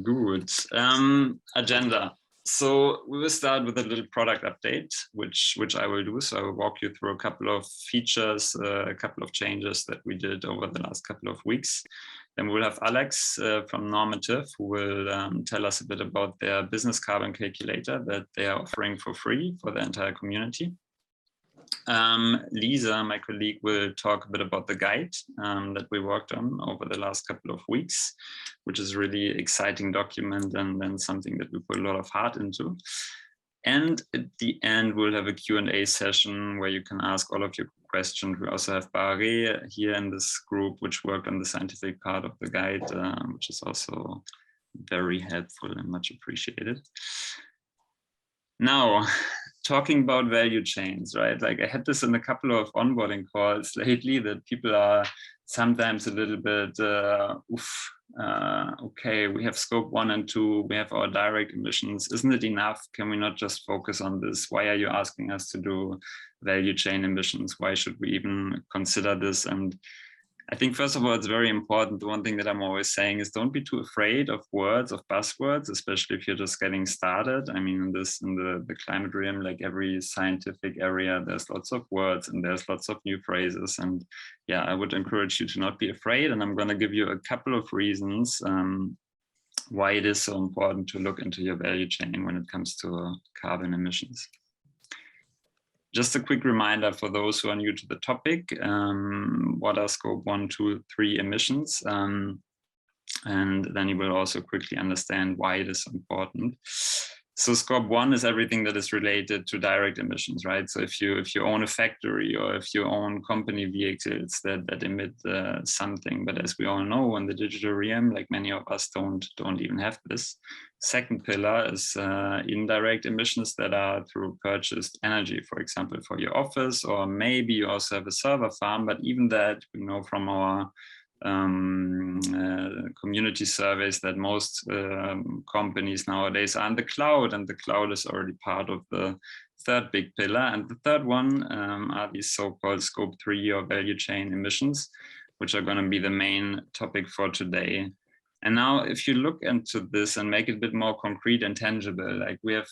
Good. Agenda. So we will start with a little product update, which I will do. So I will walk you through a couple of features, a couple of changes that we did over the last couple of weeks. Then we'll have Alex from Normative, who will tell us a bit about their business carbon calculator that they are offering for free for the entire community. Lisa, my colleague, will talk a bit about the guide that we worked on over the last couple of weeks, which is a really exciting document and something that we put a lot of heart into. And at the end, we'll have a Q&A session where you can ask all of your questions. We also have Barre here in this group, which worked on the scientific part of the guide, which is also very helpful and much appreciated. Now, talking about value chains, right? Like I had this in a couple of onboarding calls lately that people are sometimes a little bit, okay, we have scope 1 and 2, we have our direct emissions. Isn't it enough? Can we not just focus on this? Why are you asking us to do value chain emissions? Why should we even consider this? And I think, first of all, it's very important. The one thing that I'm always saying is don't be too afraid of words, of buzzwords, especially if you're just getting started. I mean, in the climate realm, like every scientific area, there's lots of words and there's lots of new phrases. And yeah, I would encourage you to not be afraid. And I'm going to give you a couple of reasons why it is so important to look into your value chain when it comes to carbon emissions. Just a quick reminder for those who are new to the topic, what are scope 1, 2, 3 emissions? And then you will also quickly understand why it is important. So scope 1 is everything that is related to direct emissions, right? So if you own a factory or if you own company vehicles that emit something, but as we all know in the digital realm, like many of us don't even have this. Second pillar is indirect emissions that are through purchased energy, for example, for your office, or maybe you also have a server farm, but even that we know from our community surveys that most companies nowadays are in the cloud, and the cloud is already part of the third big pillar. And the third one are these so-called scope 3 or value chain emissions, which are going to be the main topic for today. And now if you look into this and make it a bit more concrete and tangible, like we have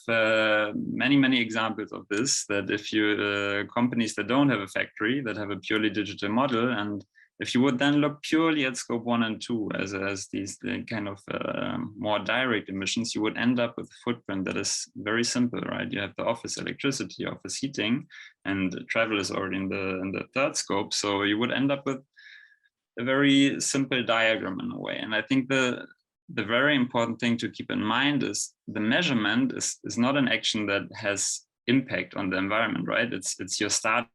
many examples of this, that if you companies that don't have a factory, that have a purely digital model, and if you would then look purely at scope 1 and 2 as these kind of more direct emissions, you would end up with a footprint that is very simple, right? You have the office electricity, office heating, and travel is already in the third scope. So you would end up with a very simple diagram in a way. And I think the very important thing to keep in mind is the measurement is not an action that has impact on the environment, right? It's your starting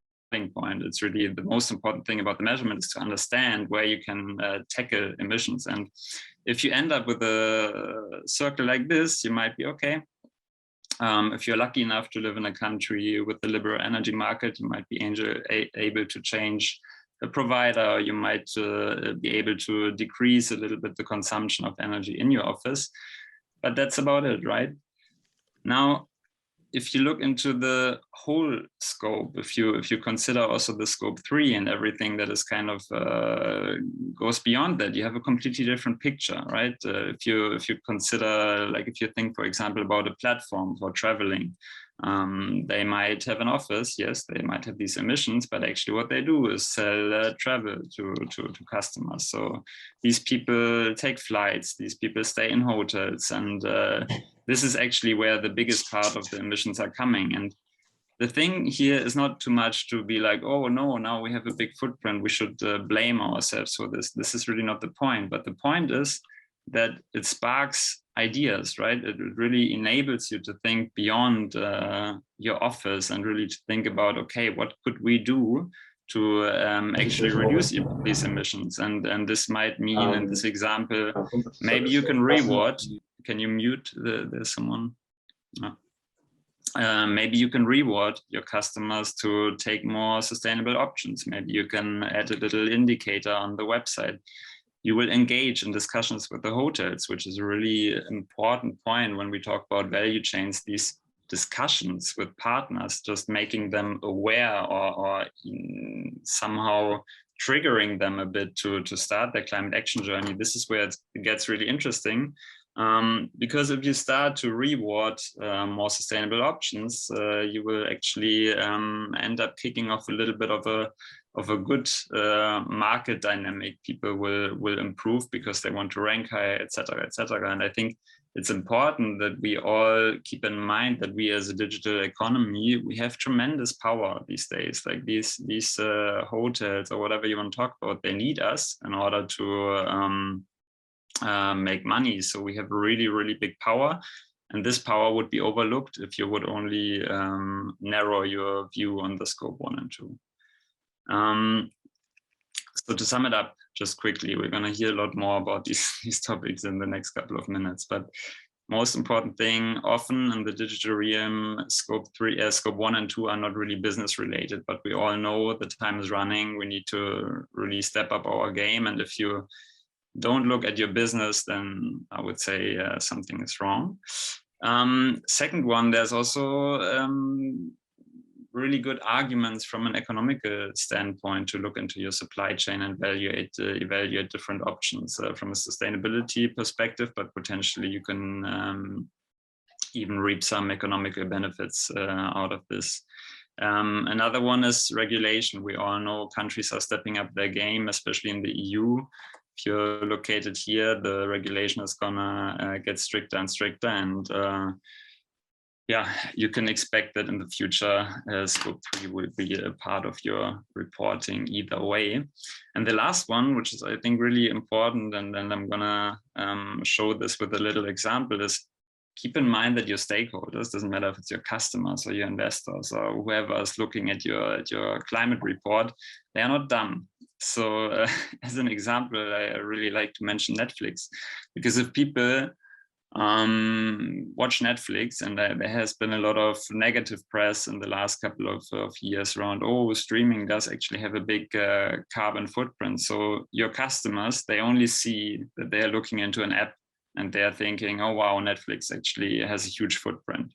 point. It's really the most important thing about the measurement is to understand where you can tackle emissions. And if you end up with a circle like this, you might be okay. If you're lucky enough to live in a country with a liberal energy market, you might be able to change a provider. You might be able to decrease a little bit the consumption of energy in your office, but that's about it, right? Now, if you look into the whole scope, if you consider also the scope 3 and everything that is kind of goes beyond that, you have a completely different picture, right? If you consider, like if you think, for example, about a platform for traveling, they might have an office, yes, they might have these emissions, but actually what they do is sell travel to customers. So these people take flights, these people stay in hotels, and this is actually where the biggest part of the emissions are coming. And the thing here is not too much to be like, oh no, now we have a big footprint, we should blame ourselves for this. This is really not the point. But the point is that it sparks ideas, right? It really enables you to think beyond your office and really to think about, okay, what could we do to actually reduce these emissions? And this might mean, in this example, maybe you can reward. Can you mute? There's someone. No. Maybe you can reward your customers to take more sustainable options. Maybe you can add a little indicator on the website. You will engage in discussions with the hotels, which is a really important point when we talk about value chains. These discussions with partners, just making them aware or somehow triggering them a bit to start their climate action journey. This is where it gets really interesting. Because if you start to reward more sustainable options, you will actually end up kicking off a little bit of a good market dynamic. People will improve because they want to rank higher, etc., etc. And I think it's important that we all keep in mind that we as a digital economy, we have tremendous power these days. Like these hotels or whatever you want to talk about, they need us in order to make money. So we have a really, really big power. And this power would be overlooked if you would only narrow your view on the scope 1 and 2. So to sum it up, just quickly, we're going to hear a lot more about these topics in the next couple of minutes. But most important thing, often in the digital realm, scope 1 and 2 are not really business related, but we all know the time is running. We need to really step up our game. And if you don't look at your business, then I would say something is wrong. Second one, there's also really good arguments from an economical standpoint to look into your supply chain and evaluate different options from a sustainability perspective, but potentially you can even reap some economical benefits out of this. Another one is regulation. We all know countries are stepping up their game, especially in the EU. If you're located here, the regulation is gonna get stricter and stricter, and yeah, you can expect that in the future, scope 3 will be a part of your reporting either way. And the last one, which is I think really important, and then I'm gonna show this with a little example, is keep in mind that your stakeholders, doesn't matter if it's your customers or your investors or whoever is looking at your climate report, they are not dumb. So as an example, I really like to mention Netflix, because if people watch Netflix, and there has been a lot of negative press in the last couple of years around, oh, streaming does actually have a big carbon footprint. So your customers, they only see that they are looking into an app and they're thinking, oh, wow, Netflix actually has a huge footprint.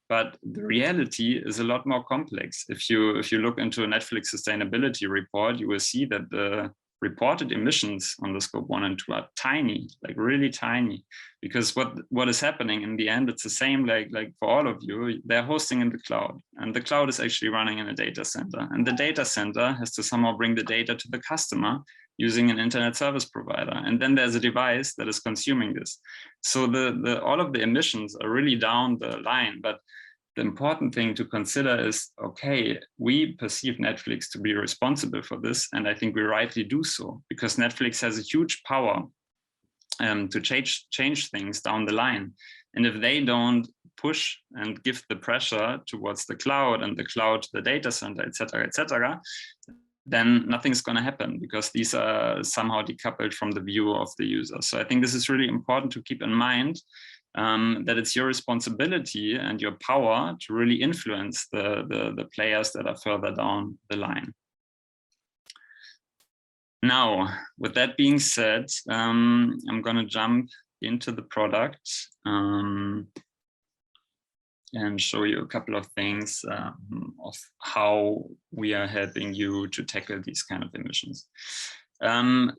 But the reality is a lot more complex. If you look into a Netflix sustainability report, you will see that the reported emissions on the scope 1 and 2 are tiny, like really tiny, because what is happening in the end, it's the same like for all of you. They're hosting in the cloud, and the cloud is actually running in a data center, and the data center has to somehow bring the data to the customer using an internet service provider, and then there's a device that is consuming this. So all of the emissions are really down the line, but the important thing to consider is, okay, we perceive Netflix to be responsible for this, and I think we rightly do so, because Netflix has a huge power to change things down the line. And if they don't push and give the pressure towards the cloud and the cloud to the data center, etc., then nothing's going to happen, because these are somehow decoupled from the view of the user. So I think this is really important to keep in mind, that it's your responsibility and your power to really influence the players that are further down the line. Now, with that being said, I'm going to jump into the product and show you a couple of things of how we are helping you to tackle these kind of emissions.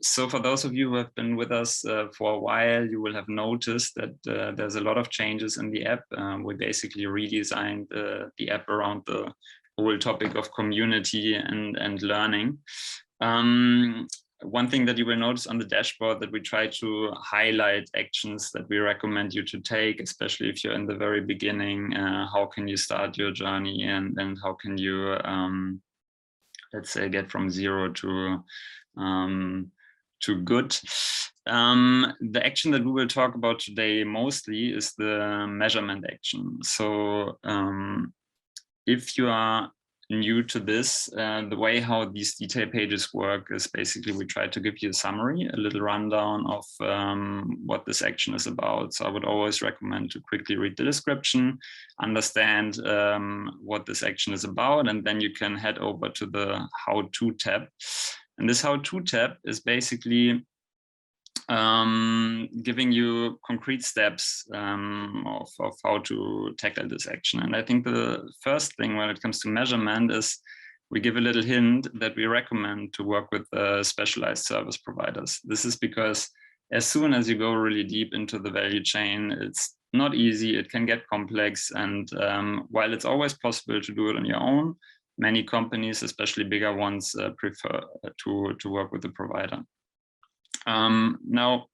So for those of you who have been with us for a while, you will have noticed that there's a lot of changes in the app. We basically redesigned the app around the whole topic of community and learning. One thing that you will notice on the dashboard, that we try to highlight actions that we recommend you to take, especially if you're in the very beginning. How can you start your journey, and how can you, let's say, get from zero to good. The action that we will talk about today mostly is the measurement action. So if you are new to this, the way how these detail pages work is basically we try to give you a summary, a little rundown of what this action is about. So I would always recommend to quickly read the description, understand what this action is about, and then you can head over to the how-to tab. And this how-to tab is basically giving you concrete steps of how to tackle this action. And I think the first thing when it comes to measurement is we give a little hint that we recommend to work with specialized service providers. This is because as soon as you go really deep into the value chain, it's not easy, it can get complex. And while it's always possible to do it on your own, many companies, especially bigger ones, prefer to work with the provider. Now,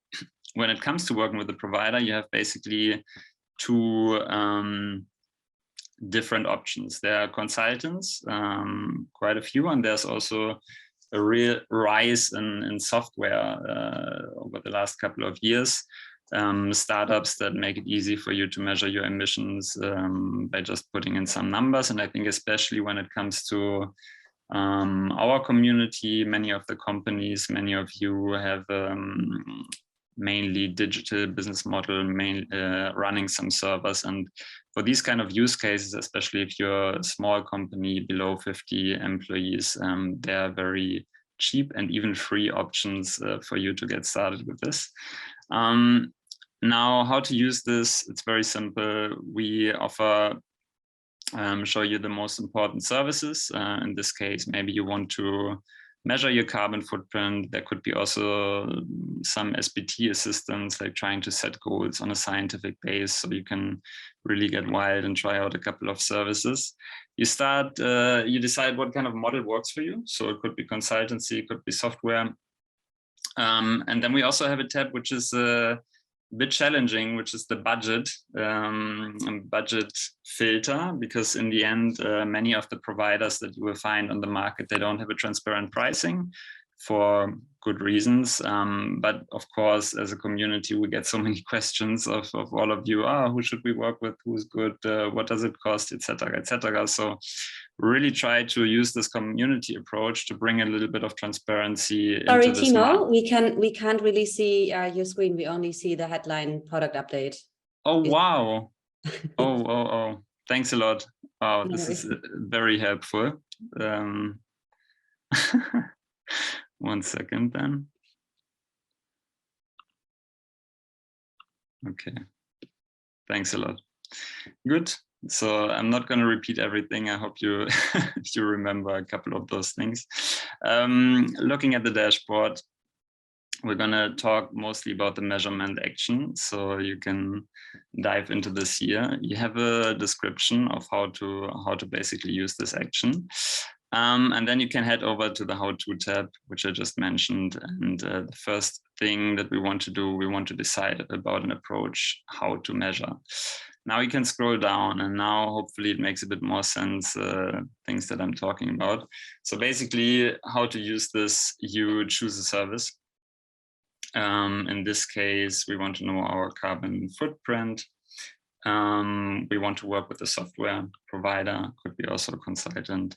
when it comes to working with the provider, you have basically two different options. There are consultants, quite a few, and there's also a real rise in software over the last couple of years. Startups that make it easy for you to measure your emissions by just putting in some numbers. And I think especially when it comes to our community, many of the companies, many of you have mainly digital business model, running some servers. And for these kind of use cases, especially if you're a small company below 50 employees, there are very cheap and even free options for you to get started with this. Now, how to use this? It's very simple. We offer show you the most important services. In this case, maybe you want to measure your carbon footprint. There could be also some SBT assistance, like trying to set goals on a scientific base, so you can really get wild and try out a couple of services. You start, you decide what kind of model works for you. So it could be consultancy, it could be software. And then we also have a tab which is a bit challenging, which is the budget filter, because in the end, many of the providers that you will find on the market, they don't have a transparent pricing for good reasons. But of course, as a community, we get so many questions of all of you, who should we work with, who's good, what does it cost, etc., etc. So really try to use this community approach to bring a little bit of transparency. Sorry, Timo, we can't really see your screen. We only see the headline product update. Oh, wow. Oh, thanks a lot. Wow, this is very helpful. 1 second then. Okay, thanks a lot. Good. So I'm not going to repeat everything. I hope you you remember a couple of those things. Looking at the dashboard, we're going to talk mostly about the measurement action. So you can dive into this here. You have a description of how to basically use this action. And then you can head over to the how-to tab, which I just mentioned. And the first thing that we want to do, we want to decide about an approach, how to measure. Now you can scroll down, and now hopefully it makes a bit more sense, things that I'm talking about. So basically, how to use this, you choose a service. In this case, we want to know our carbon footprint. We want to work with a software provider, could be also a consultant.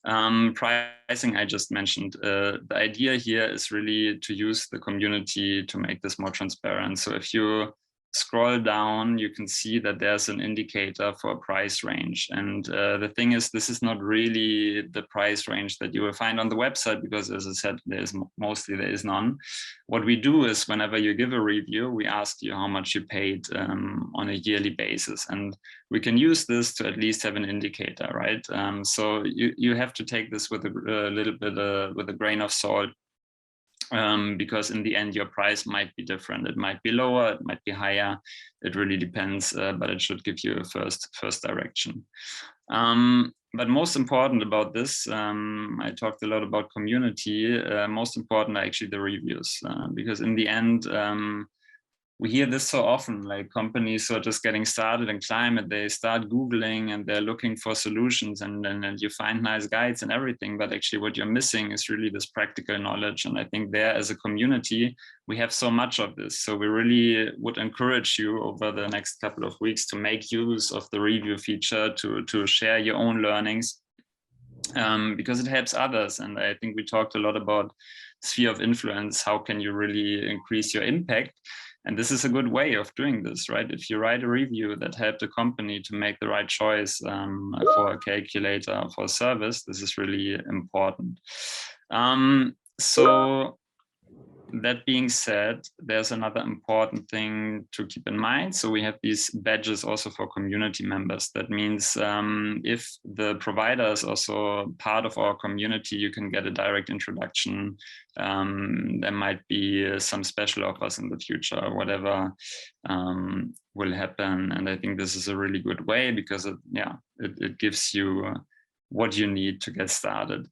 Pricing, I just mentioned. The idea here is really to use the community to make this more transparent. So if you scroll down, you can see that there's an indicator for a price range. And the thing is, this is not really the price range that you will find on the website, because as I said, there is none. What we do is whenever you give a review, we ask you how much you paid on a yearly basis. And we can use this to at least have an indicator, right? So you have to take this with a little bit with a grain of salt. Because in the end, your price might be different. It might be lower, it might be higher. It really depends, but it should give you a first direction. But most important about this, I talked a lot about community. Most important are actually the reviews, because in the end, we hear this so often, like companies who are just getting started in climate, they start Googling and they're looking for solutions, and you find nice guides and everything, but actually what you're missing is really this practical knowledge. And I think there as a community, we have so much of this. So we really would encourage you over the next couple of weeks to make use of the review feature, to share your own learnings, because it helps others. And I think we talked a lot about sphere of influence. How can you really increase your impact? And this is a good way of doing this, right? If you write a review that helped a company to make the right choice for a calculator, for a service, this is really important. So that being said, there's another important thing to keep in mind. So we have these badges also for community members. That means if the provider is also part of our community, you can get a direct introduction. There might be some special offers in the future, whatever will happen. And I think this is a really good way because it gives you what you need to get started.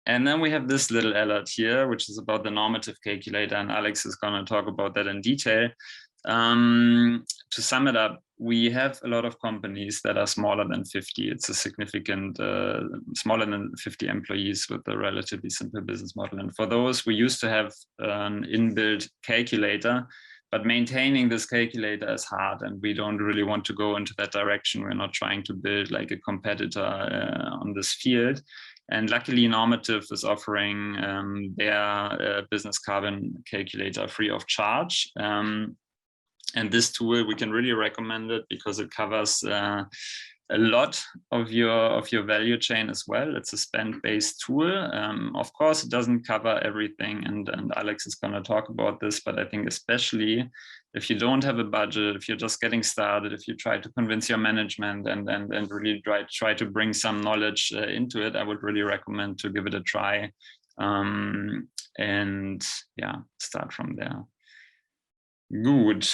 And then we have this little alert here, which is about the normative calculator, and Alex is going to talk about that in detail. To sum it up, we have a lot of companies that are smaller than 50. It's a significant, smaller than 50 employees with a relatively simple business model. And for those, we used to have an inbuilt calculator, but maintaining this calculator is hard, and we don't really want to go into that direction. We're not trying to build like a competitor on this field. And luckily, Normative is offering their business carbon calculator free of charge. And this tool, we can really recommend it because it covers a lot of your value chain as well. It's a spend-based tool. Of course, it doesn't cover everything, and Alex is going to talk about this, but I think especially if you don't have a budget, if you're just getting started, if you try to convince your management and really try to bring some knowledge into it, I would really recommend to give it a try and yeah, start from there. Good.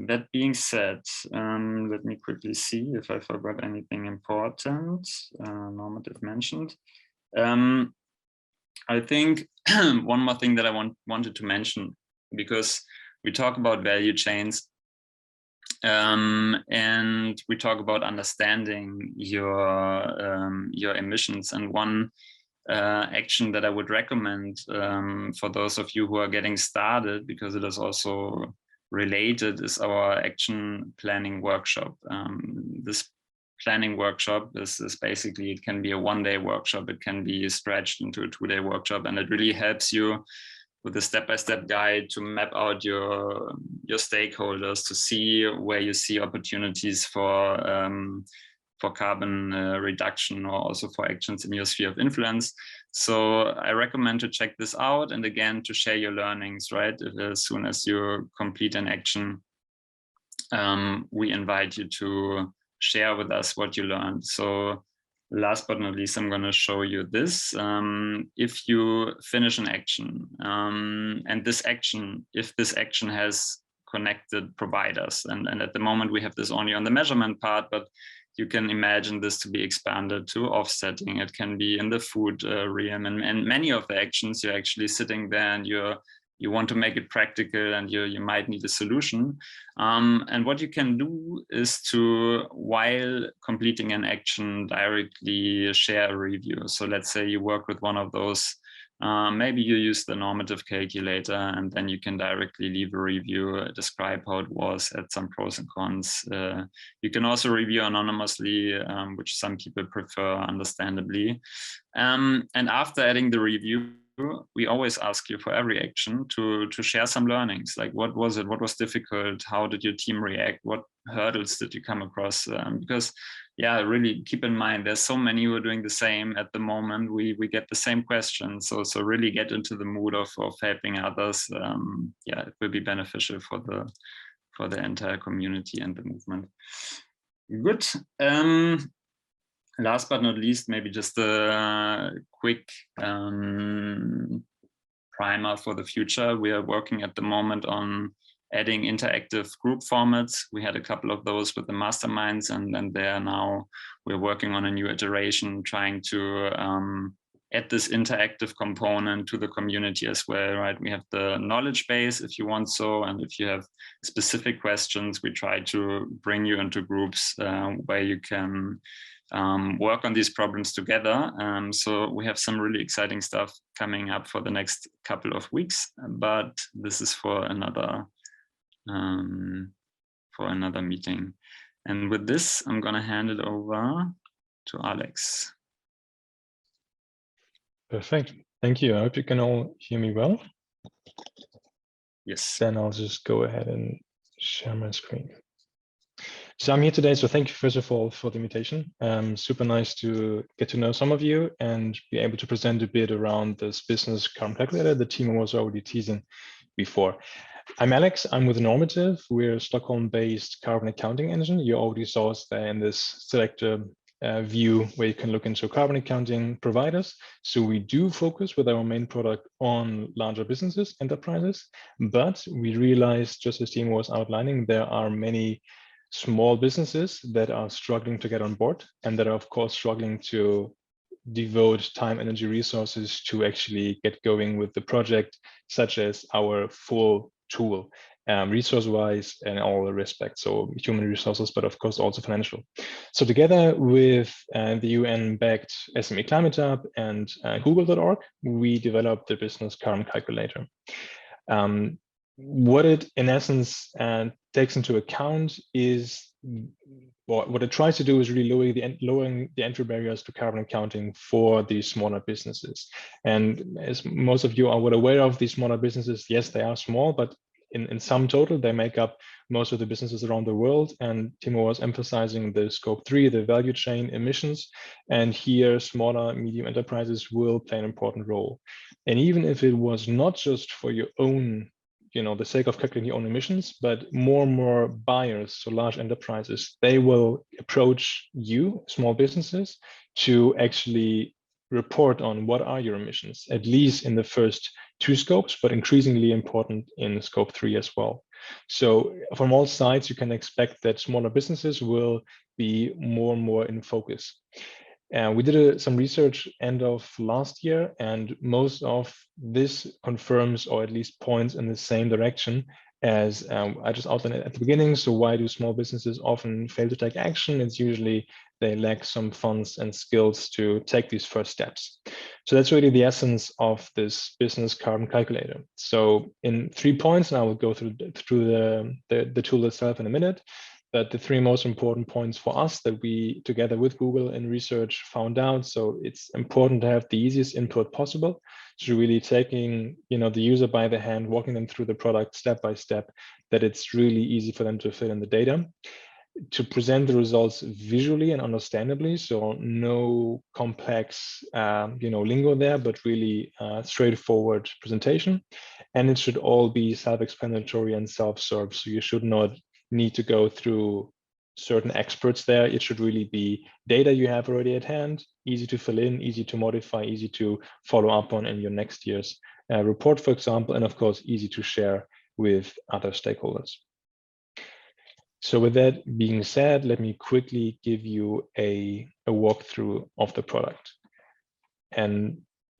That being said, let me quickly see if I forgot anything important. Normative mentioned. I think one more thing that I wanted to mention, because we talk about value chains and we talk about understanding your emissions. And one action that I would recommend for those of you who are getting started, because it is also related, is our action planning workshop. This planning workshop is basically, it can be a one-day workshop, it can be stretched into a two-day workshop, and it really helps you with a step-by-step guide to map out your stakeholders, to see where you see opportunities for carbon reduction, or also for actions in your sphere of influence. So I recommend to check this out, and again, to share your learnings, right? As soon as you complete an action, we invite you to share with us what you learned. So last but not least, I'm going to show you this. If you finish an action, and this action, if this action has connected providers, and at the moment we have this only on the measurement part, but you can imagine this to be expanded to offsetting. It can be in the food realm, and many of the actions, you're actually sitting there and you want to make it practical, and you might need a solution. And what you can do is to, while completing an action, directly share a review. So let's say you work with one of those, maybe you use the normative calculator, and then you can directly leave a review, describe how it was, add some pros and cons. You can also review anonymously, which some people prefer, understandably. And after adding the review, we always ask you for every action to share some learnings, like what was it, what was difficult, how did your team react, what hurdles did you come across, because yeah, really keep in mind, there's so many who are doing the same at the moment. We get the same questions, so really get into the mood of helping others. Yeah, it will be beneficial for the entire community and the movement. Good. Last but not least, maybe just a quick primer for the future. We are working at the moment on adding interactive group formats. We had a couple of those with the masterminds, and then we're working on a new iteration, trying to add this interactive component to the community as well, right? We have the knowledge base, if you want so, and if you have specific questions, we try to bring you into groups where you can work on these problems together. So we have some really exciting stuff coming up for the next couple of weeks, but this is for another meeting. And with this, I'm going to hand it over to Alex. Perfect. Thank you. I hope you can all hear me well. Yes. Then I'll just go ahead and share my screen. So I'm here today, so thank you first of all for the invitation. Super nice to get to know some of you and be able to present a bit around this business carbon calculator. The team was already teasing before. I'm Alex, I'm with Normative. We're a Stockholm-based carbon accounting engine. You already saw us there in this selector view where you can look into carbon accounting providers. So we do focus with our main product on larger businesses, enterprises, but we realized, just as Timo was outlining, there are many small businesses that are struggling to get on board and that are of course struggling to devote time, energy, resources to actually get going with the project, such as our full tool, resource-wise and all the respects, so human resources, but of course also financial. So together with the UN-backed SME Climate Hub and Google.org, we developed the business carbon calculator. What it in essence takes into account is, what it tries to do is really lowering the entry barriers to carbon accounting for these smaller businesses. And as most of you are well aware of, these smaller businesses, yes, they are small, but in sum total, they make up most of the businesses around the world. And Timo was emphasizing the scope 3, the value chain emissions. And here, smaller, medium enterprises will play an important role. And even if it was not just for your own, the sake of calculating your own emissions, but more and more buyers, so large enterprises, they will approach you, small businesses, to actually report on what are your emissions, at least in the first 2 scopes, but increasingly important in scope 3 as well. So from all sides, you can expect that smaller businesses will be more and more in focus. We did some research end of last year, and most of this confirms or at least points in the same direction as I just outlined at the beginning. So why do small businesses often fail to take action? It's usually they lack some funds and skills to take these first steps. So that's really the essence of this business carbon calculator. So in 3 points, and I will go through the tool itself in a minute. But the 3 most important points for us that we, together with Google in research, found out. So it's important to have the easiest input possible. So really taking, the user by the hand, walking them through the product step by step, that it's really easy for them to fill in the data. To present the results visually and understandably, so no complex, lingo there, but really straightforward presentation. And it should all be self-explanatory and self-serve. So you should not need to go through certain experts there. It should really be data you have already at hand, easy to fill in, easy to modify, easy to follow up on in your next year's report, for example, and of course, easy to share with other stakeholders. So with that being said, let me quickly give you a walkthrough of the product. And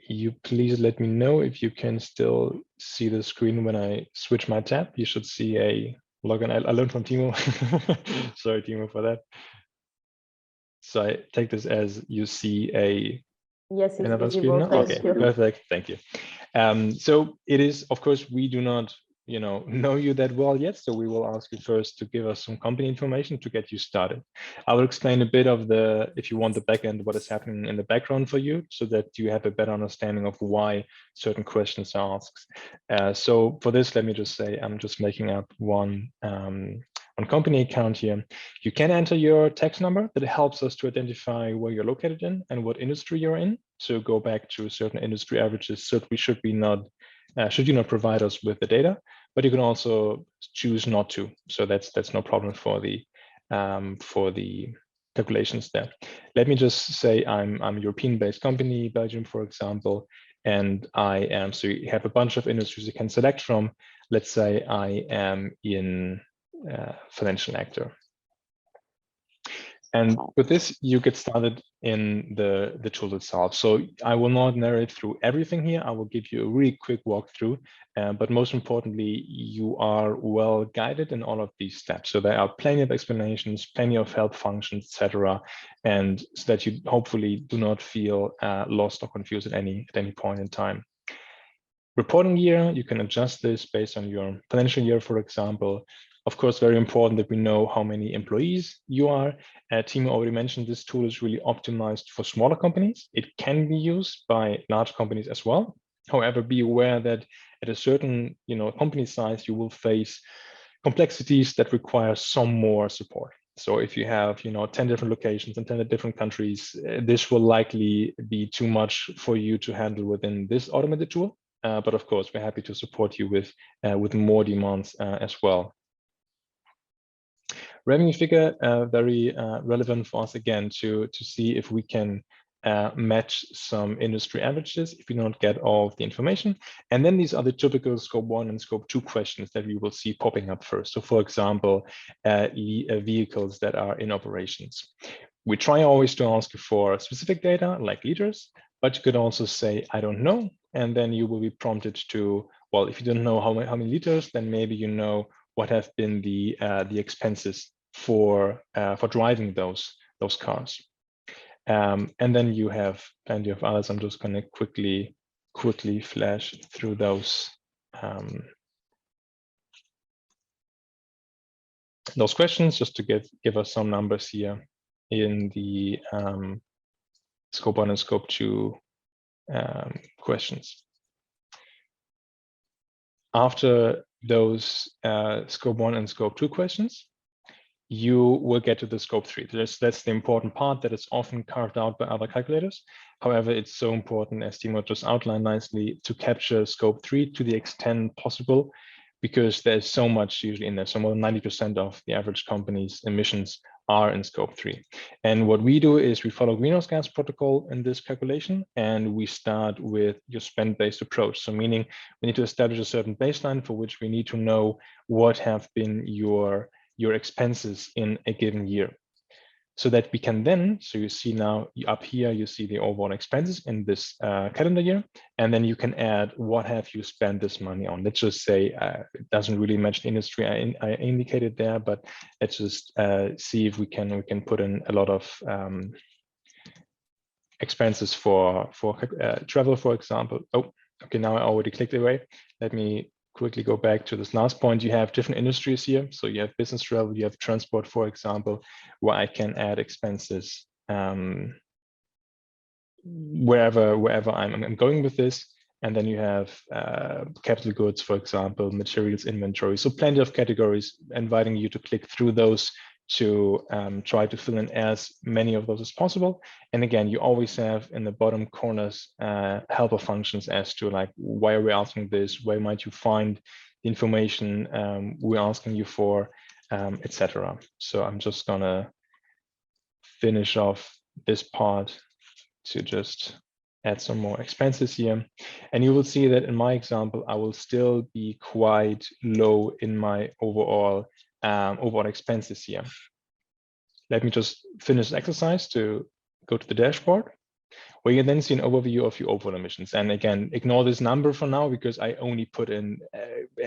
you please let me know if you can still see the screen when I switch my tab. You should see a login. I learned from Timo. Sorry, Timo, for that. So I take this as you see another screen now? Okay, perfect. Thank you. So it is, of course, we do not know you that well yet. So we will ask you first to give us some company information to get you started. I will explain a bit of if you want the backend, what is happening in the background for you, so that you have a better understanding of why certain questions are asked. So for this, let me just say, I'm just making up one company account here. You can enter your tax number that helps us to identify where you're located in and what industry you're in. So go back to certain industry averages. So we should you not provide us with the data, but you can also choose not to. So that's no problem for the calculations there. Let me just say I'm a European-based company, Belgium, for example, and I am, so you have a bunch of industries you can select from. Let's say I am in financial actor. And with this, you get started in the tool itself. So I will not narrate through everything here. I will give you a really quick walkthrough, but most importantly, you are well guided in all of these steps. So there are plenty of explanations, plenty of help functions, etc., and so that you hopefully do not feel lost or confused at any point in time. Reporting year, you can adjust this based on your financial year, for example. Of course, very important that we know how many employees you are. Timo already mentioned this tool is really optimized for smaller companies. It can be used by large companies as well. However, be aware that at a certain company size, you will face complexities that require some more support. So if you have 10 different locations in 10 different countries, this will likely be too much for you to handle within this automated tool. but of course, we're happy to support you with more demands as well. Revenue figure, very relevant for us again to see if we can match some industry averages if we don't get all of the information. And then these are the typical scope 1 and scope 2 questions that we will see popping up first. So for example, vehicles that are in operations. We try always to ask for specific data like liters, but you could also say, I don't know. And then you will be prompted to, well, if you don't know how many liters, then maybe you know what have been the expenses for driving those cars. And then you have plenty of others. I'm just going to quickly flash through those questions just to give us some numbers here in the scope 1 and scope 2 questions. After those scope 1 and scope 2 questions, you will get to the scope 3. That's the important part that is often carved out by other calculators. However, it's so important, as Timo just outlined nicely, to capture scope 3 to the extent possible, because there's so much usually in there. So more than 90% of the average company's emissions are in scope 3. And what we do is we follow greenhouse gas protocol in this calculation, and we start with your spend-based approach. So meaning we need to establish a certain baseline for which we need to know what have been your expenses in a given year, so that we can then, so you see now up here, you see the overall expenses in this calendar year, and then you can add what have you spent this money on. Let's just say it doesn't really match the industry I indicated there, but let's just see if we can put in a lot of expenses for travel, for example. Oh, okay, now I already clicked away. Let me quickly go back to this last point. You have different industries here. So you have business travel, you have transport, for example, where I can add expenses wherever I'm going with this. And then you have capital goods, for example, materials, inventory. So plenty of categories, inviting you to click through those to try to fill in as many of those as possible. And again, you always have in the bottom corners helper functions as to like, why are we asking this? Where might you find the information we're asking you for, etc. So I'm just gonna finish off this part to just add some more expenses here. And you will see that in my example, I will still be quite low in my overall expenses here. Let me just finish the exercise to go to the dashboard, where you then see an overview of your overall emissions. And again, ignore this number for now because I only put in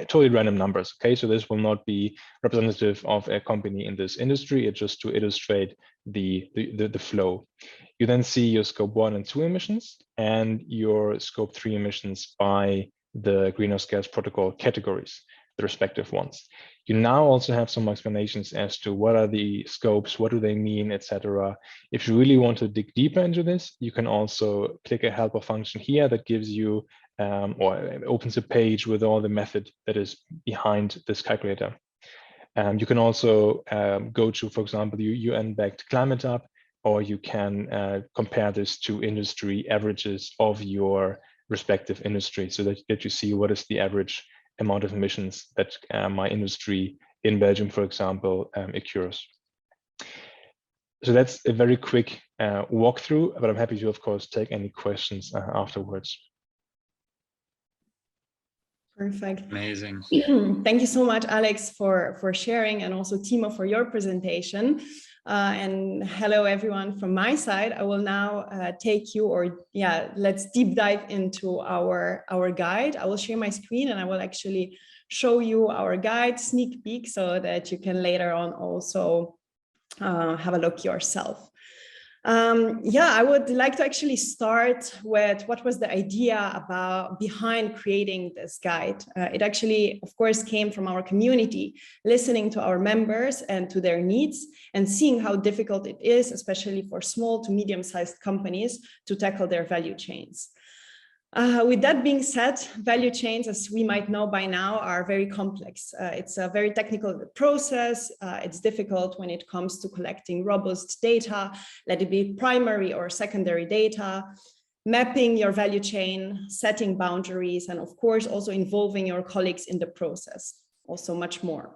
totally random numbers. Okay, so this will not be representative of a company in this industry. It's just to illustrate the flow. You then see your scope 1 and 2 emissions and your scope 3 emissions by the greenhouse gas protocol categories, the respective ones. You now also have some explanations as to what are the scopes, what do they mean, etc. If you really want to dig deeper into this, you can also click a helper function here that gives you or opens a page with all the method that is behind this calculator. You can also go to, for example, the UN-backed Climate Up, or you can compare this to industry averages of your respective industry so that you see what is the average amount of emissions that my industry in Belgium, for example, occurs. So that's a very quick walkthrough, but I'm happy to, of course, take any questions afterwards. Perfect. Amazing. Thank you so much, Alex, for sharing, and also Timo for your presentation. And hello, everyone from my side. I will now take you, or let's deep dive into our guide. I will share my screen and I will actually show you our guide sneak peek so that you can later on also have a look yourself. I would like to actually start with what was the idea behind creating this guide. It actually, of course, came from our community, listening to our members and to their needs and seeing how difficult it is, especially for small to medium-sized companies, to tackle their value chains. With that being said, value chains, as we might know by now, are very complex. It's a very technical process. It's difficult when it comes to collecting robust data, let it be primary or secondary data. mapping your value chain, setting boundaries, and of course, also involving your colleagues in the process, also much more.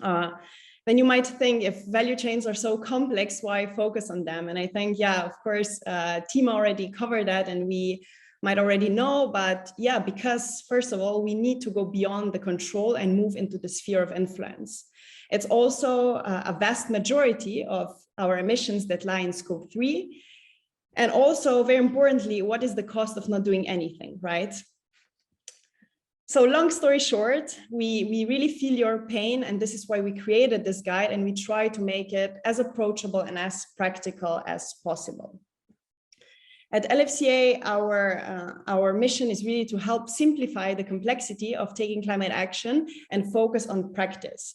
Then you might think, if value chains are so complex, why focus on them? And I think, yeah, of course, Timo already covered that, and we might already know, but yeah, because first of all, we need to go beyond the control and move into the sphere of influence. It's also a vast majority of our emissions that lie in scope 3. And also, very importantly, what is the cost of not doing anything, right? So long story short, we really feel your pain, and this is why we created this guide, and we try to make it as approachable and as practical as possible. At LFCA, our mission is really to help simplify the complexity of taking climate action and focus on practice.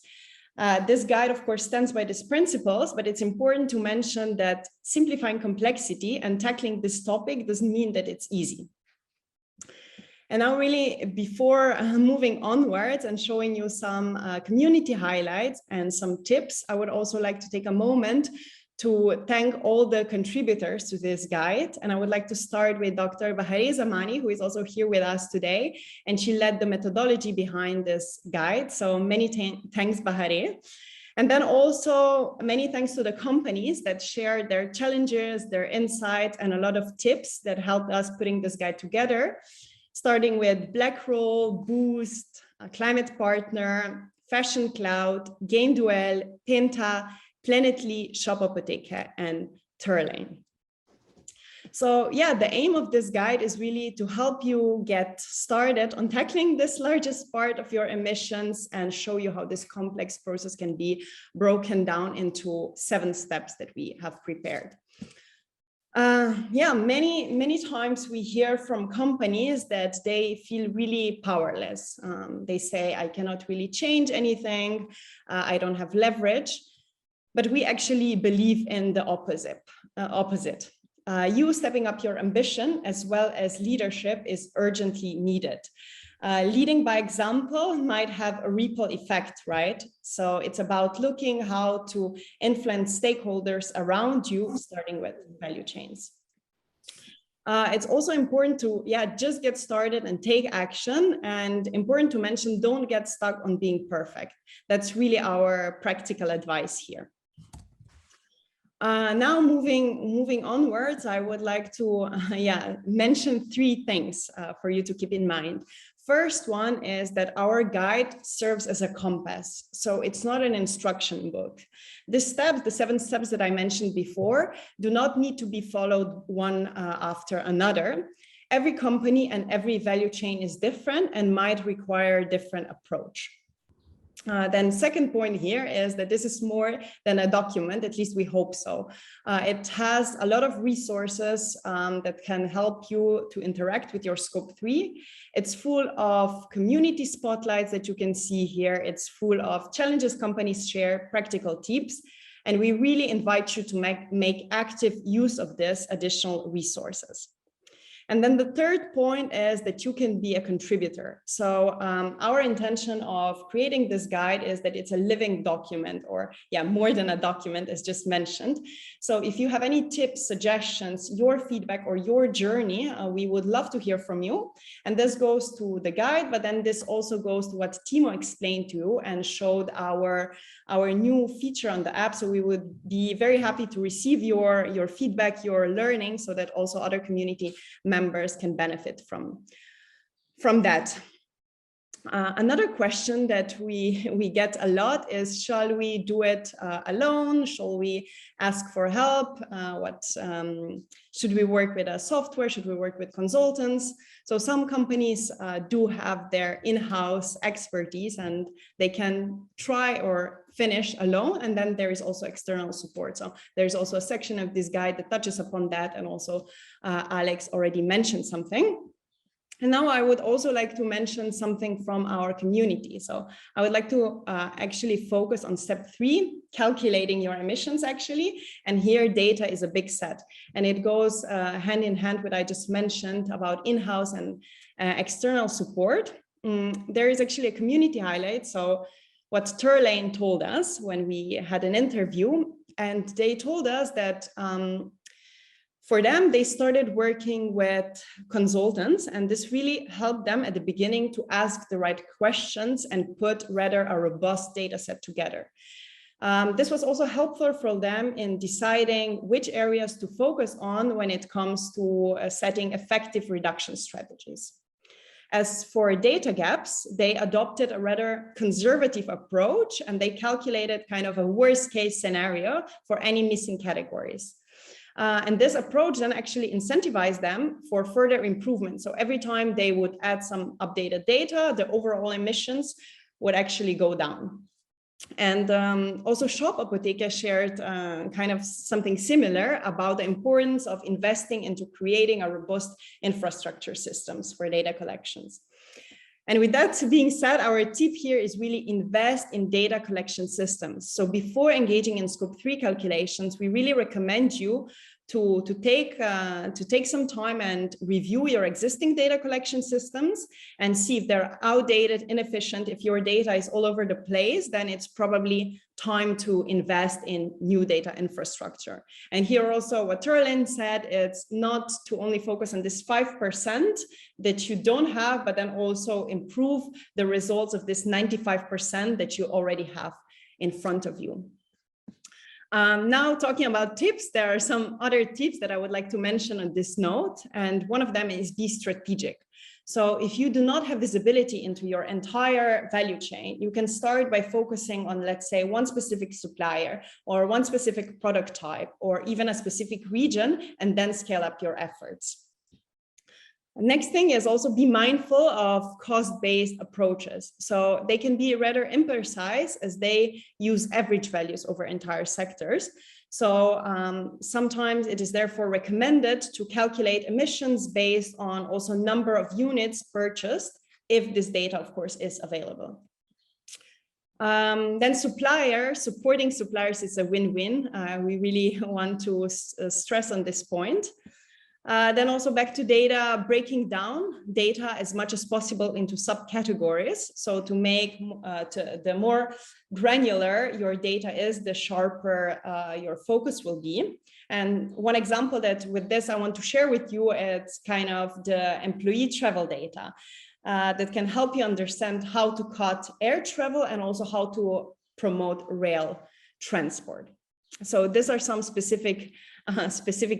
This guide, of course, stands by these principles, but it's important to mention that simplifying complexity and tackling this topic doesn't mean that it's easy. And now really, before moving onwards and showing you some community highlights and some tips, I would also like to take a moment to thank all the contributors to this guide. And I would like to start with Dr. Bahareh Zamani, who is also here with us today. And she led the methodology behind this guide. So many thanks, Bahareh. And then also many thanks to the companies that shared their challenges, their insights, and a lot of tips that helped us putting this guide together, starting with Blackroll, Boost, Climate Partner, Fashion Cloud, GainDuel, Penta, Planetly, Shop Apotheke, and Terlane. So yeah, the aim of this guide is really to help you get started on tackling this largest part of your emissions and show you how this complex process can be broken down into 7 steps that we have prepared. Yeah, many times we hear from companies that they feel really powerless. They say, I cannot really change anything. I don't have leverage. But we actually believe in the opposite. You stepping up your ambition as well as leadership is urgently needed. Leading by example might have a ripple effect, right? So it's about looking how to influence stakeholders around you, starting with value chains. It's also important to, just get started and take action, and important to mention, don't get stuck on being perfect. That's really our practical advice here. Now moving onwards, I would like to mention 3 things for you to keep in mind. First one is that our guide serves as a compass. So it's not an instruction book. The 7 steps that I mentioned before, do not need to be followed one after another. Every company and every value chain is different and might require a different approach. Then second point here is that this is more than a document, at least we hope so. It has a lot of resources that can help you to interact with your scope 3. It's full of community spotlights that you can see here. It's full of challenges companies share, practical tips, and we really invite you to make active use of this additional resources. And then the third point is that you can be a contributor. So our intention of creating this guide is that it's a living document, or more than a document, as just mentioned. So if you have any tips, suggestions, your feedback, or your journey, we would love to hear from you. And this goes to the guide, but then this also goes to what Timo explained to you and showed our new feature on the app. So we would be very happy to receive your feedback, your learning, so that also other community members can benefit from that. Another question that we get a lot is, shall we do it alone? Shall we ask for help? Should we work with a software? Should we work with consultants? So some companies do have their in-house expertise and they can try or finish alone. And then there is also external support. So there's also a section of this guide that touches upon that. And also Alex already mentioned something. And now I would also like to mention something from our community. So I would like to actually focus on step 3, calculating your emissions actually. And here data is a big set. And it goes hand in hand with what I just mentioned about in-house and external support. There is actually a community highlight. So what Terlane told us when we had an interview, and they told us that For them, they started working with consultants, and this really helped them at the beginning to ask the right questions and put rather a robust data set together. This was also helpful for them in deciding which areas to focus on when it comes to setting effective reduction strategies. As for data gaps, they adopted a rather conservative approach, and they calculated kind of a worst case scenario for any missing categories. And this approach then actually incentivized them for further improvement. So every time they would add some updated data, the overall emissions would actually go down. And also Shop Apotheke shared kind of something similar about the importance of investing into creating a robust infrastructure systems for data collections. And with that being said, our tip here is really invest in data collection systems. So before engaging in Scope 3 calculations, we really recommend you to take some time and review your existing data collection systems and see if they're outdated, inefficient. If your data is all over the place, then it's probably time to invest in new data infrastructure. And here also what Terlin said, it's not to only focus on this 5% that you don't have, but then also improve the results of this 95% that you already have in front of you. Now talking about tips, there are some other tips that I would like to mention on this note. And one of them is be strategic. So if you do not have visibility into your entire value chain, you can start by focusing on, let's say, one specific supplier or one specific product type, or even a specific region, and then scale up your efforts. Next thing is also be mindful of cost-based approaches. So they can be rather imprecise as they use average values over entire sectors. So sometimes it is therefore recommended to calculate emissions based on also number of units purchased, if this data, of course, is available. Then supporting suppliers is a win-win. We really want to stress on this point. Then also back to data, breaking down data as much as possible into subcategories. So to make the more granular your data is, the sharper your focus will be. And one example that with this I want to share with you, it's kind of the employee travel data that can help you understand how to cut air travel and also how to promote rail transport. So these are some specific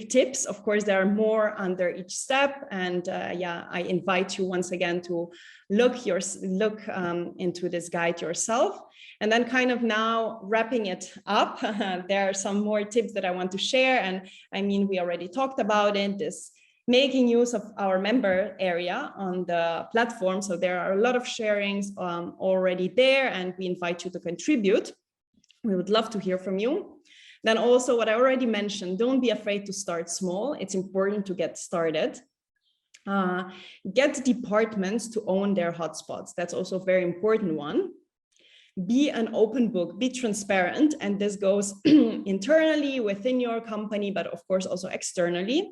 tips. Of course, there are more under each step, and yeah, I invite you once again to look into this guide yourself. And then kind of now wrapping it up, there are some more tips that I want to share, and I mean we already talked about it. This making use of our member area on the platform. So there are a lot of sharings already there, and we invite you to contribute. We would love to hear from you. Then also what I already mentioned, don't be afraid to start small. It's important to get started. Get departments to own their hotspots. That's also a very important one. Be an open book, be transparent. And this goes internally within your company, but of course also externally.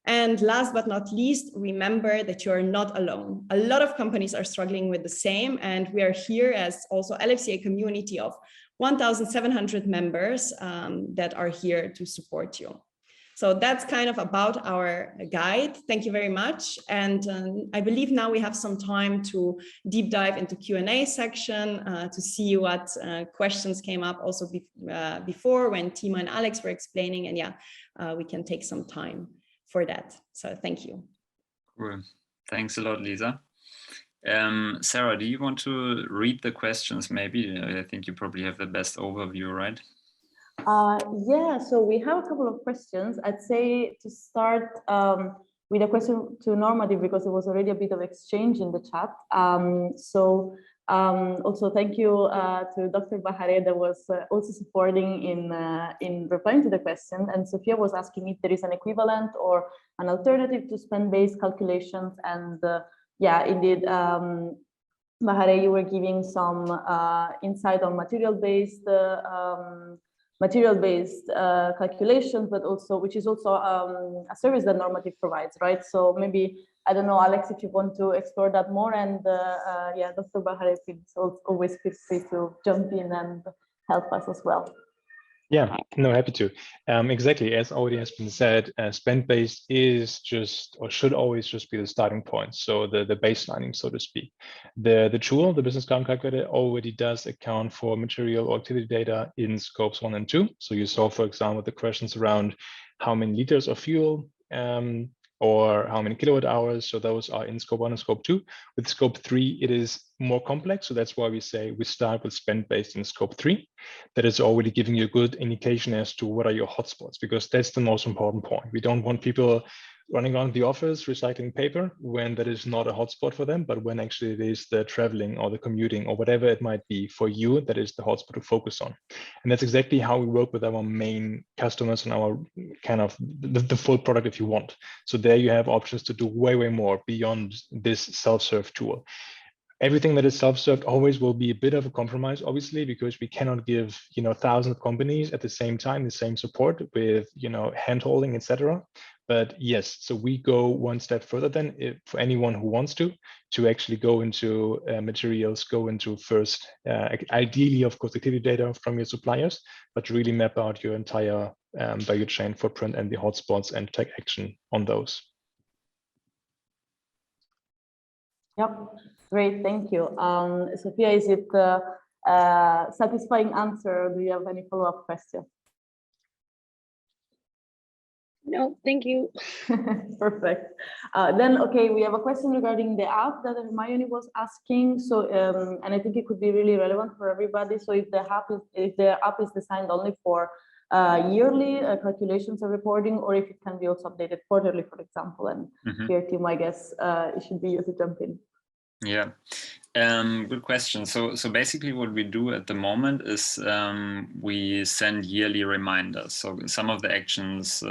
And last but not least, remember that you're not alone. A lot of companies are struggling with the same. And we are here as also LFCA community of 1,700 members that are here to support you. So that's kind of about our guide. Thank you very much. And I believe now we have some time to deep dive into Q&A section to see what questions came up also before when Timo and Alex were explaining. And yeah, we can take some time for that. So thank you. Cool. Thanks a lot, Lisa. Sarah, do you want to read the questions maybe? I think you probably have the best overview, right? Yeah, so we have a couple of questions. I'd say to start with a question to Normative, because there was already a bit of exchange in the chat. Also thank you to Dr. Bahare that was also supporting in replying to the question. And Sophia was asking if there is an equivalent or an alternative to spend-based calculations. And yeah, indeed, Bahare, you were giving some insight on material-based calculations, but also, which is also a service that Normative provides, right? So maybe, I don't know, Alex, if you want to explore that more, and yeah, Dr. Bahare, always feel free to jump in and help us as well. Yeah, no, happy to. Exactly, as already has been said, spend-based is just, or should always just be the starting point. So the baselining, so to speak. The tool, the business carbon calculator, already does account for material or activity data in scopes 1 and 2. So you saw, for example, the questions around how many liters of fuel, or how many kilowatt hours. So those are in scope 1 and scope 2. With scope 3, it is more complex. So that's why we say we start with spend-based in scope 3. That is already giving you a good indication as to what are your hotspots, because that's the most important point. We don't want people running around the office recycling paper when that is not a hotspot for them, but when actually it is the traveling or the commuting or whatever it might be for you, that is the hotspot to focus on. And that's exactly how we work with our main customers and our kind of the full product if you want. So there you have options to do way, way more beyond this self-serve tool. Everything that is self-served always will be a bit of a compromise, obviously, because we cannot give, thousands of companies at the same time the same support with, hand-holding, etc. But yes, so we go one step further then, if, for anyone who wants to actually go into materials, go into first, ideally, of course, activity data from your suppliers, but really map out your entire value chain footprint and the hotspots and take action on those. Yep, great, thank you. Sophia, is it satisfying answer? Do you have any follow-up question? No, thank you. Perfect. Then, okay, we have a question regarding the app that Hermione was asking. So, and I think it could be really relevant for everybody. So, if the app is designed only for yearly calculations or reporting, or if it can be also updated quarterly, for example. And here, Tim, I guess it should be you to jump in. Yeah. Good question. So basically what we do at the moment is we send yearly reminders. So some of the actions,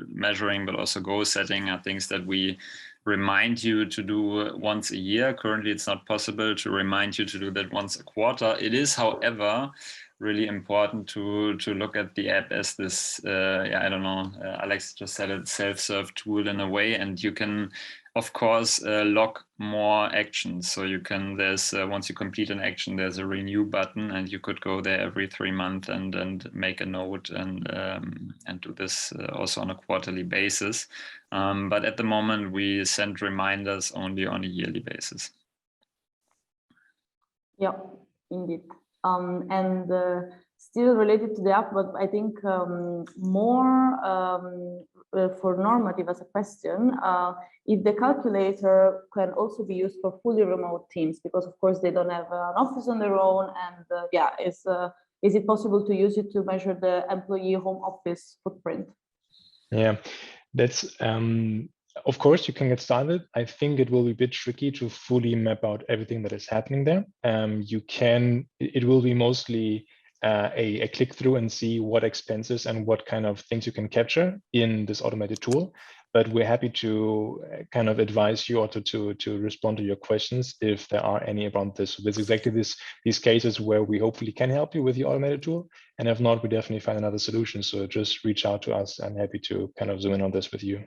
measuring, but also goal setting are things that we remind you to do once a year. Currently, it's not possible to remind you to do that once a quarter. It is, however, really important to look at the app as this, I don't know, Alex just said it, self-serve tool in a way, and you can, of course, log more actions. So you can, there's once you complete an action, there's a renew button, and you could go there every 3 months and make a note and do this also on a quarterly basis. But at the moment, we send reminders only on a yearly basis. Yeah, indeed. And still related to the app, but I think more for normative as a question, if the calculator can also be used for fully remote teams, because of course they don't have an office on their own, and is it possible to use it to measure the employee home office footprint? Yeah, that's of course you can get started. I think it will be a bit tricky to fully map out everything that is happening there. It will be mostly a click through and see what expenses and what kind of things you can capture in this automated tool. But we're happy to kind of advise you or to respond to your questions if there are any around this. So there's exactly these cases where we hopefully can help you with the automated tool. And if not, we definitely find another solution. So just reach out to us. I'm happy to kind of zoom in on this with you.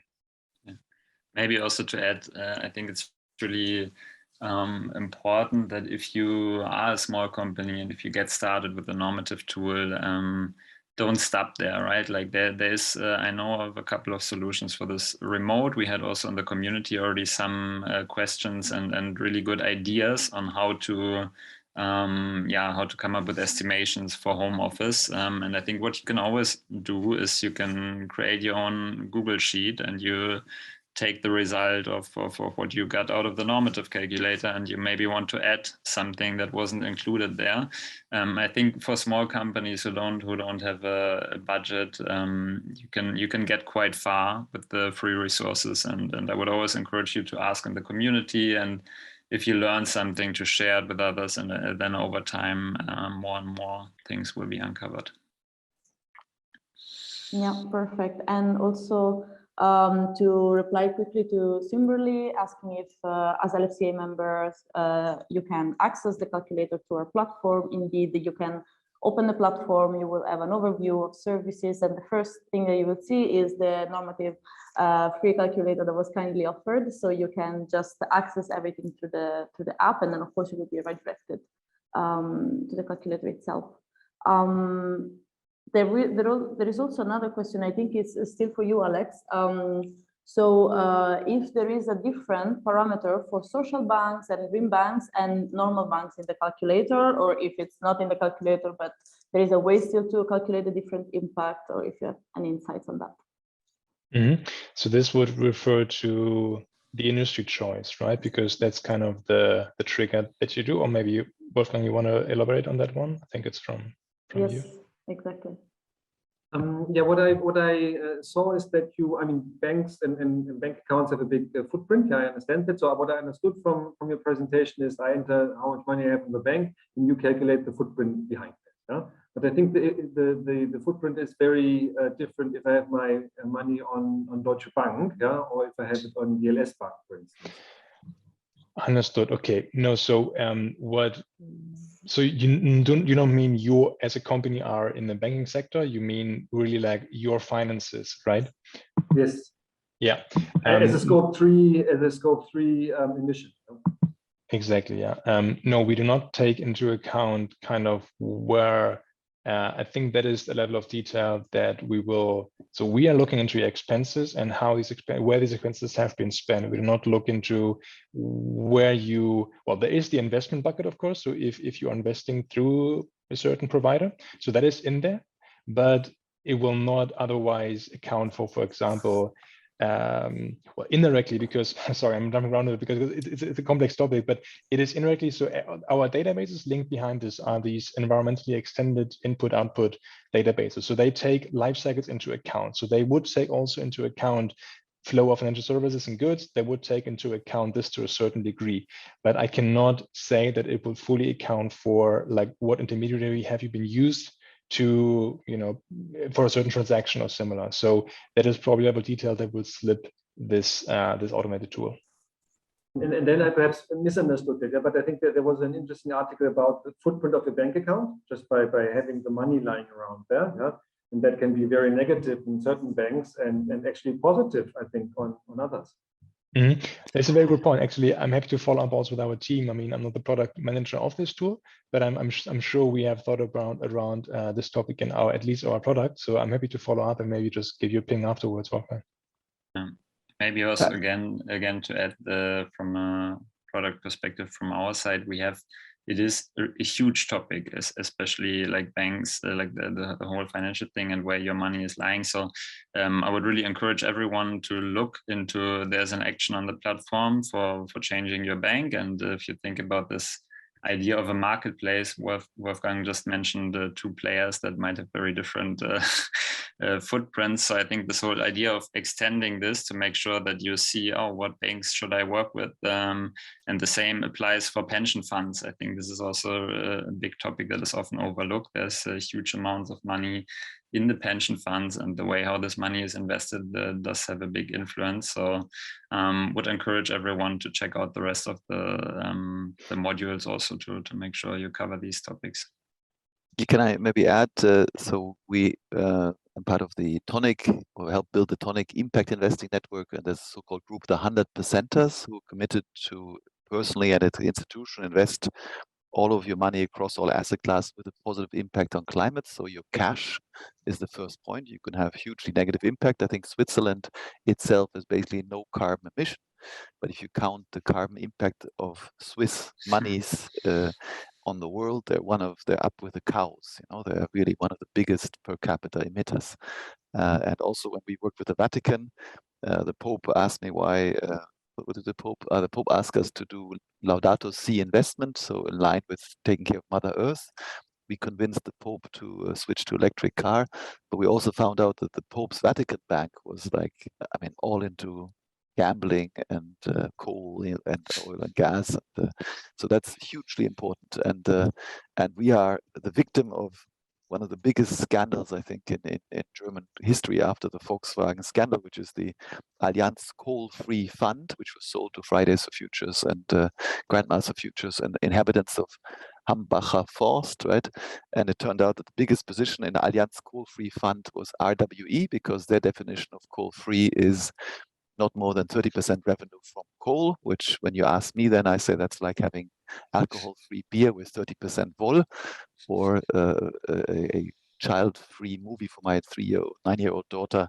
Yeah. Maybe also to add, I think it's really important that if you are a small company and if you get started with a normative tool, don't stop there, right? Like there's, I know of a couple of solutions for this remote. We had also in the community already some questions and really good ideas on how to come up with estimations for home office. And I think what you can always do is you can create your own Google Sheet and you take the result of what you got out of the normative calculator, and you maybe want to add something that wasn't included there. I think for small companies who don't have a budget, you can get quite far with the free resources, and I would always encourage you to ask in the community, and if you learn something, to share it with others, and then over time more and more things will be uncovered. Yeah, perfect. And also to reply quickly to Simberly, asking if as LFCA members, you can access the calculator to our platform. Indeed, you can open the platform, you will have an overview of services, and the first thing that you will see is the normative free calculator that was kindly offered. So you can just access everything through the app, and then of course you will be redirected to the calculator itself. There is also another question, I think it's still for you, Alex. If there is a different parameter for social banks and green banks and normal banks in the calculator, or if it's not in the calculator, but there is a way still to calculate the different impact, or if you have any insights on that. Mm-hmm. So this would refer to the industry choice, right? Because that's kind of the trigger that you do, or maybe you, Wolfgang, you want to elaborate on that one? I think it's from yes, you. Exactly. Yeah, what I saw is that banks and bank accounts have a big footprint. Yeah, I understand that. So what I understood from your presentation is I enter how much money I have in the bank, and you calculate the footprint behind that. Yeah? But I think the footprint is very different if I have my money on Deutsche Bank, yeah, or if I have it on DLS Bank, for instance. Understood. Okay. No. So So you don't mean you as a company are in the banking sector? You mean really like your finances, right? Yes. Yeah. As a scope 3 emission. Exactly. Yeah. No, we do not take into account kind of where. I think that is the level of detail that we will. So we are looking into expenses and how where these expenses have been spent. We do not look into where you. Well, there is the investment bucket, of course. So if you are investing through a certain provider, so that is in there, but it will not otherwise account for example. Well, indirectly, because sorry, I'm jumping around it because it's a complex topic, but it is indirectly. So our databases linked behind this are these environmentally extended input-output databases. So they take life cycles into account. So they would take also into account flow of financial services and goods. They would take into account this to a certain degree, but I cannot say that it will fully account for like what intermediary have you been used to, for a certain transaction or similar. So that is probably a detail that will slip this automated tool. And then I perhaps misunderstood it, but I think that there was an interesting article about the footprint of a bank account just by having the money lying around there. Yeah? And that can be very negative in certain banks and actually positive, I think, on others. Mm-hmm. That's a very good point. Actually, I'm happy to follow up also with our team. I mean, I'm not the product manager of this tool, but I'm sure we have thought around this topic in at least our product. So I'm happy to follow up and maybe just give you a ping afterwards, Wolfgang. Maybe also again to add from a product perspective from our side, it is a huge topic, especially like banks, like the whole financial thing and where your money is lying. So I would really encourage everyone to look into, there's an action on the platform for changing your bank. And if you think about this idea of a marketplace, Wolfgang just mentioned two players that might have very different footprints. So I think this whole idea of extending this to make sure that you see, oh, what banks should I work with? And the same applies for pension funds. I think this is also a big topic that is often overlooked. There's huge amounts of money in the pension funds, and the way how this money is invested does have a big influence. So would encourage everyone to check out the rest of the modules also to make sure you cover these topics. Can I maybe add, so we are part of the TONIC, or help build the TONIC Impact Investing Network, and there's a so-called group, the 100%ers, who committed to personally and at the institution invest all of your money across all asset classes with a positive impact on climate. So your cash is the first point. You can have hugely negative impact. I think Switzerland itself is basically no carbon emission. But if you count the carbon impact of Swiss monies on the world, they're up with the cows. They're really one of the biggest per capita emitters. And also when we work with the Vatican, the Pope asked me why. The Pope asked us to do Laudato Si investment, so in line with taking care of Mother Earth. We convinced the Pope to switch to electric car, but we also found out that the Pope's Vatican Bank was all into gambling and coal and oil and gas. So that's hugely important. And we are the victim of one of the biggest scandals, I think, in German history after the Volkswagen scandal, which is the Allianz Coal-Free Fund, which was sold to Fridays for Futures and Grandmaster Futures and inhabitants of Hambacher Forst, right? And it turned out that the biggest position in the Allianz Coal-Free Fund was RWE, because their definition of coal-free is not more than 30% revenue from coal, which when you ask me, then I say that's like having alcohol-free beer with 30% vol, or a child-free movie for my 9-year-old daughter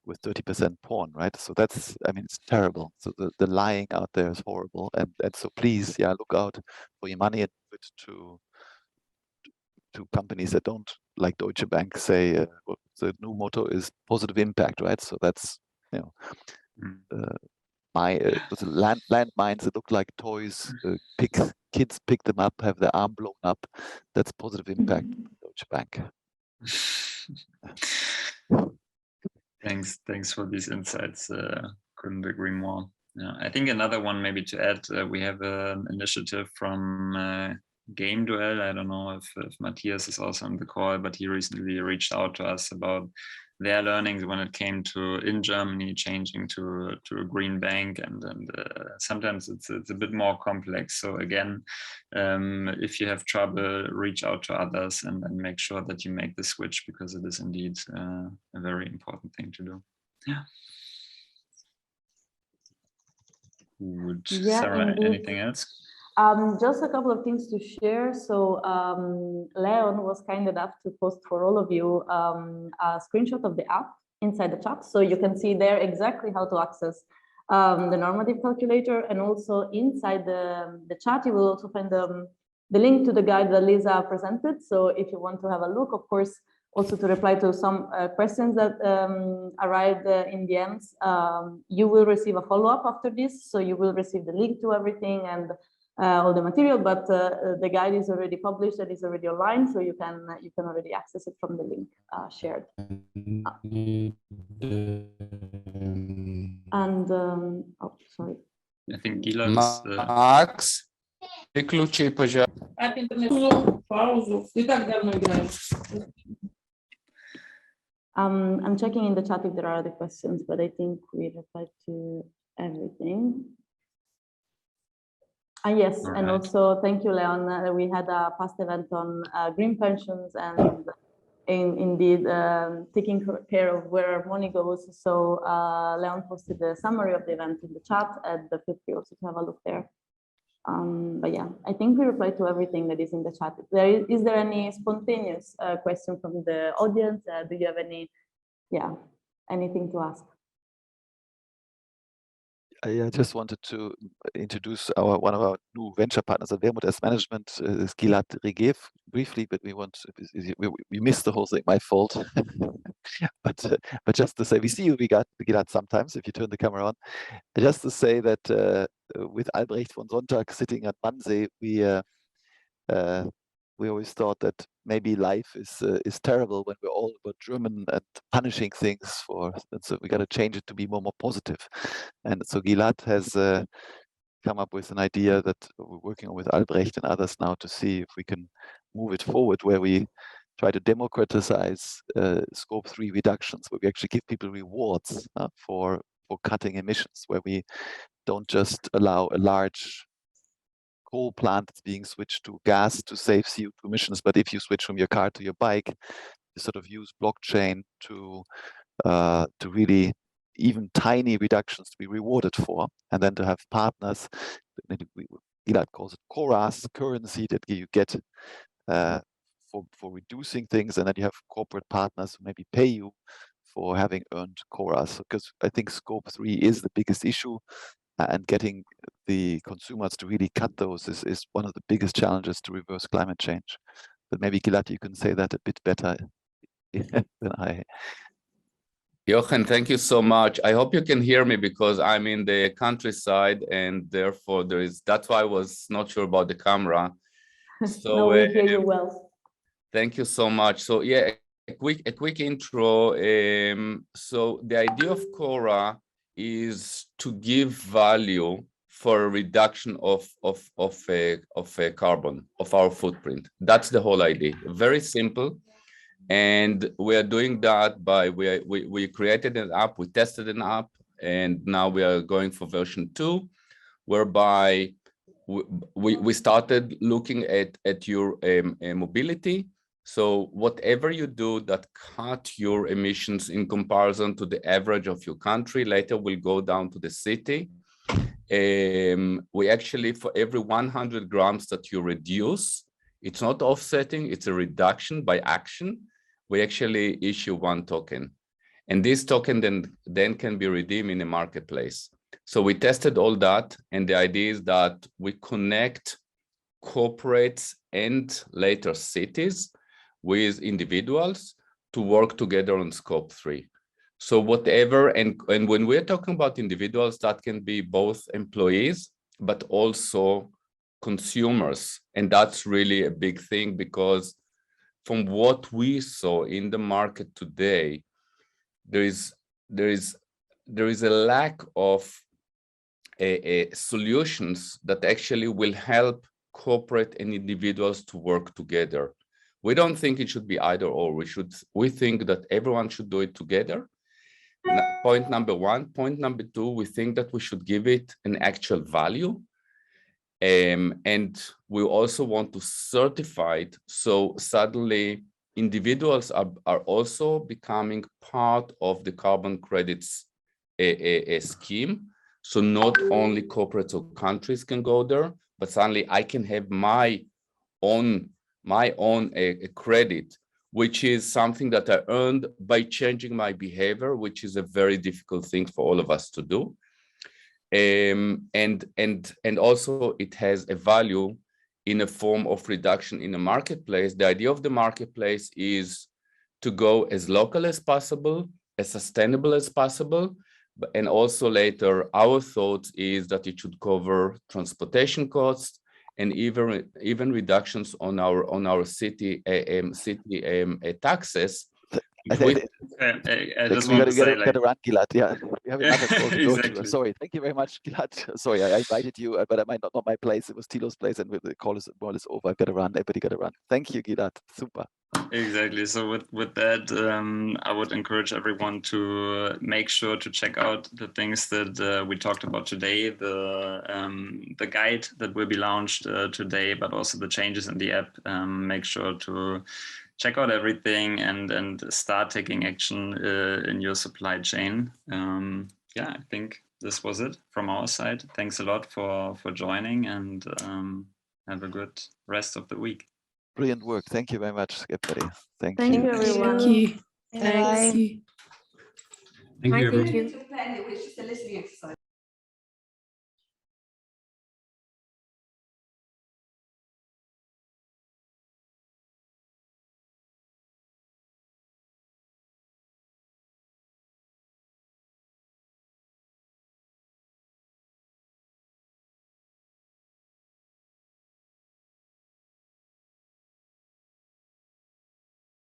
with 30% porn, right? So that's, I mean, it's terrible. So the lying out there is horrible. And so please, yeah, look out for your money and put it to companies that don't, like Deutsche Bank, say the new motto is positive impact, right? So that's, you know, with landmines that look like toys, kids pick them up, have their arm blown up. That's positive impact, Deutsche Bank. Thanks for these insights. Couldn't agree more. Yeah, I think another one maybe to add, we have an initiative from Game Duel. I don't know if Matthias is also on the call, but he recently reached out to us about their learnings when it came to, in Germany, changing to a green bank, and sometimes it's a bit more complex. So again, if you have trouble, reach out to others and make sure that you make the switch, because it is indeed a very important thing to do. Yeah. Sarah, indeed. anything else? Just a couple of things to share. So Leon was kind enough to post for all of you a screenshot of the app inside the chat. So you can see there exactly how to access the normative calculator. And also inside the chat, you will also find the link to the guide that Lisa presented. So if you want to have a look, of course, also to reply to some questions that arrived in DMs, you will receive a follow-up after this. So you will receive the link to everything and all the material, but the guide is already published and is already online, so you can already access it from the link shared. And oh, sorry. I think Gilad is Max, выключи, пожалуйста. Паузу. Ты так давно играешь. I'm checking in the chat if there are other questions, but I think we replied to everything. Yes, all and right. also thank you, Leon. We had a past event on green pensions and indeed taking care of where our money goes. So Leon posted the summary of the event in the chat, and feel free also to have a look there. But yeah, I think we replied to everything that is in the chat. Is there any spontaneous question from the audience? Do you have anything to ask? I just wanted to introduce one of our new venture partners at Wermut Asset Management, is Gilad Regev, briefly, but we missed the whole thing, my fault. but just to say, we see you, Gilad, sometimes if you turn the camera on. Just to say that with Albrecht von Sonntag sitting at Wannsee, we always thought that maybe life is terrible when we're all about German and punishing things and so we got to change it to be more positive. And so Gilad has come up with an idea that we're working on with Albrecht and others now to see if we can move it forward, where we try to democratize scope 3 reductions, where we actually give people rewards for cutting emissions, where we don't just allow a large coal plant that's being switched to gas to save CO2 emissions, but if you switch from your car to your bike, you sort of use blockchain to really even tiny reductions to be rewarded for, and then to have partners. Gilad calls it Coras, currency that you get for reducing things, and then you have corporate partners who maybe pay you for having earned Coras. Because I think scope 3 is the biggest issue. And getting the consumers to really cut those is one of the biggest challenges to reverse climate change. But maybe, Gilad, you can say that a bit better than I. Jochen, thank you so much. I hope you can hear me because I'm in the countryside and therefore that's why I was not sure about the camera. So no, we hear you well. Thank you so much. So yeah, a quick intro. So the idea of Cora is to give value for a reduction of carbon, of our footprint. That's the whole idea. Very simple. And we are doing that by, we created an app, we tested an app, and now we are going for version 2, whereby we started looking at your mobility. So whatever you do that cut your emissions in comparison to the average of your country, later we'll go down to the city. We actually, for every 100 grams that you reduce, it's not offsetting, it's a reduction by action. we actually issue one token. And this token then can be redeemed in the marketplace. So we tested all that. And the idea is that we connect corporates and later cities with individuals to work together on scope 3. So whatever, and when we're talking about individuals, that can be both employees, but also consumers. And that's really a big thing, because from what we saw in the market today, there is a lack of solutions that actually will help corporate and individuals to work together. We don't think it should be either or. We think that everyone should do it together. Point number one. Point number two, we think that we should give it an actual value. And we also want to certify it, so suddenly individuals are also becoming part of the carbon credits scheme. So not only corporates or countries can go there, but suddenly I can have my own credit, which is something that I earned by changing my behavior, which is a very difficult thing for all of us to do. And also it has a value in a form of reduction in the marketplace. The idea of the marketplace is to go as local as possible, as sustainable as possible. And also later, our thought is that it should cover transportation costs and even reductions on our city taxes. I just want to say, get around, Gilad. Yeah, we have another call to go exactly. to. Sorry, thank you very much, Gilad. Sorry, I invited you, but I might not my place. It was Thilo's place, and the call is more or less over. I've got to run. Everybody got to run. Thank you, Gilad. Super. Exactly. So with that, I would encourage everyone to make sure to check out the things that we talked about today, the guide that will be launched today, but also the changes in the app. Make sure to check out everything and start taking action in your supply chain. Yeah, I think this was it from our side. Thanks a lot for joining, and have a good rest of the week. Brilliant work. Thank you very much, everybody. Thank Thank you. you, everyone. Thank you. Thanks. Thank you, everyone. Thank you.